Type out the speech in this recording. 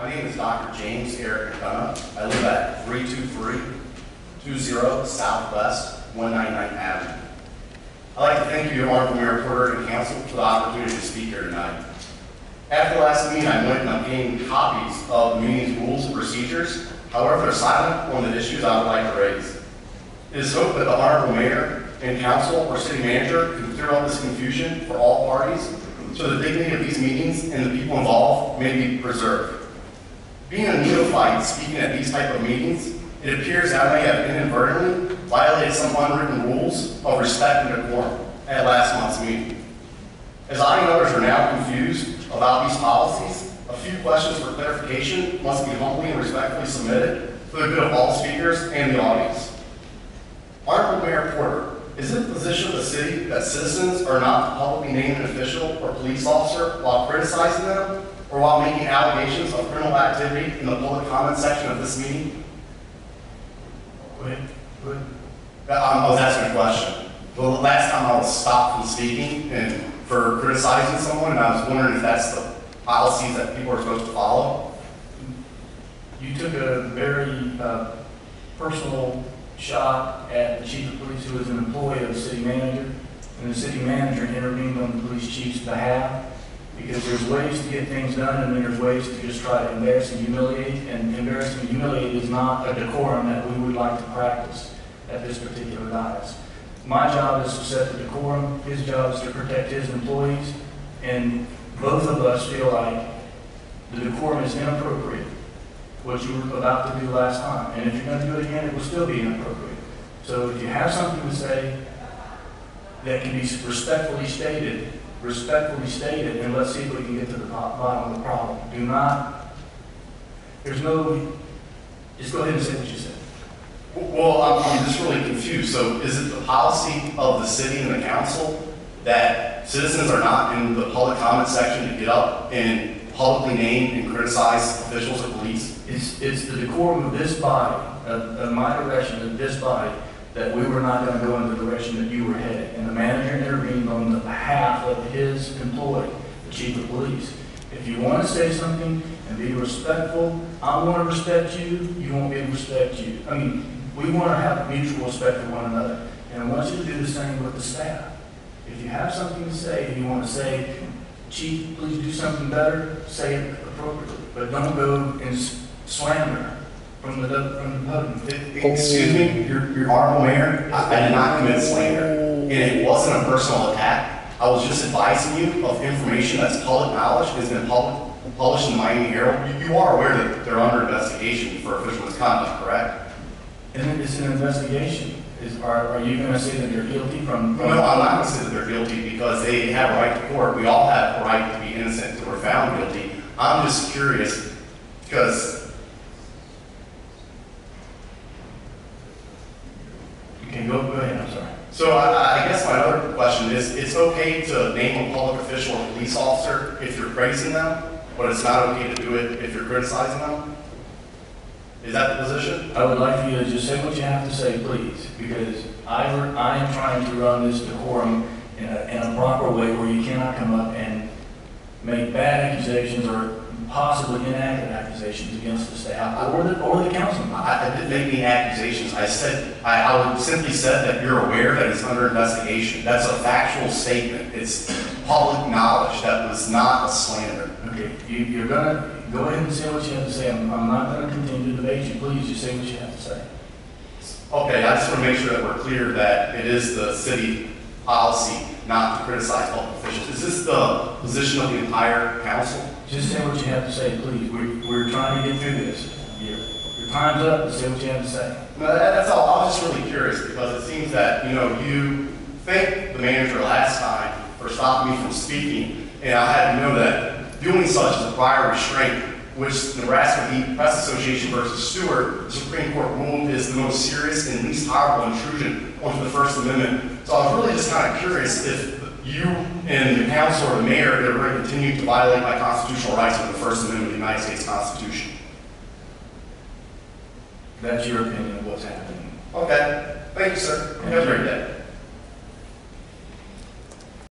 My name is Dr. James Eric McDonough. I live at 32320 Southwest 199 Avenue. I'd like to thank you, Honorable Mayor Porter and Council, for the opportunity to speak here tonight. After the last meeting, I went and obtained copies of the meeting's rules and procedures. However, they're silent on the issues I would like to raise. It is hoped that the Honorable Mayor and Council or City Manager can clear up this confusion for all parties so the dignity of these meetings and the people involved may be preserved. Being a neophyte speaking at these type of meetings, it appears that I may have inadvertently violated some unwritten rules of respect and decorum at last month's meeting. As I and others are now confused about these policies, a few questions for clarification must be humbly and respectfully submitted for the good of all speakers and the audience. Honorable Mayor Porter, is it the position of the city that citizens are not to publicly name an official or police officer while criticizing them or while making allegations of criminal activity in the public comment section of this meeting? Go ahead. I was asking a question. The last time I was stopped from speaking and for criticizing someone, and I was wondering if that's the policies that people are supposed to follow. You took a very personal shot at the chief of police, who was an employee of the city manager, and the city manager intervened on the police chief's behalf, because there's ways to get things done and then there's ways to just try to embarrass and humiliate, and embarrass and humiliate is not a decorum that we would like to practice at this particular dais. My job is to set the decorum, his job is to protect his employees, and both of us feel like the decorum is inappropriate, what you were about to do last time. And if you're going to do it again, it will still be inappropriate. So if you have something to say that can be respectfully stated, and let's see if we can get to the bottom of the problem. Do not, just go ahead and say what you said. Well, I'm just really confused. So is it the policy of the city and the council that citizens are not in the public comment section to get up and publicly name and criticize officials or police? It's the decorum of this body, of my direction of this body, that we were not going to go in the direction that you were headed. And the manager intervened on the behalf of his employee, the chief of police. If you want to say something and be respectful, I want to respect you, you want me to respect you. I mean, we want to have mutual respect for one another. And I want you to do the same with the staff. If you have something to say, if you want to say, Chief, please do something better, say it appropriately. But don't go and slander from the podium. Excuse me, your Honorable Mayor, I did not commit slander. And it wasn't a personal attack. I was just advising you of information that's public knowledge, has been published in the Miami Herald. You are aware that they're under investigation for official misconduct, correct? And it's an investigation. Are you going to say that they're guilty from? No, I'm not going to say that they're guilty because they have a right to court. We all have a right to be innocent until we're found guilty. I'm just curious because. Okay, go ahead, I'm sorry. So I guess my other question is, it's okay to name a public official or police officer if you're praising them, but it's not okay to do it if you're criticizing them? Is that the position? I would like for you to just say what you have to say, please, because I am trying to run this decorum in a proper way where you cannot come up and make bad accusations or possibly inaccurate accusations against the staff or the councilman. I didn't make any accusations. I said, I would simply said that you're aware that it's under investigation. That's a factual statement. It's public knowledge. That was not a slander. Okay, you're going to go ahead and say what you have to say. I'm not going to continue to debate you. Please just say what you have to say. Okay, I just want to make sure that we're clear that it is the city policy not to criticize public officials. Is this the position of the entire council? Just say what you have to say, please. We're trying to get through this. Your time's up. Say what you have to say. No, that's all. I was just really curious because it seems that, you thanked the manager last time for stopping me from speaking, and I had to know that doing such is a prior restraint, which Nebraska Press Association versus Stewart, the Supreme Court ruled is the most serious and least harmful intrusion onto the First Amendment. So I was really just kind of curious if you and the council or the mayor are going to continue to violate my constitutional rights under the First Amendment of the United States Constitution. That's your opinion of what's happening. Okay. Thank you, sir. Have a great day.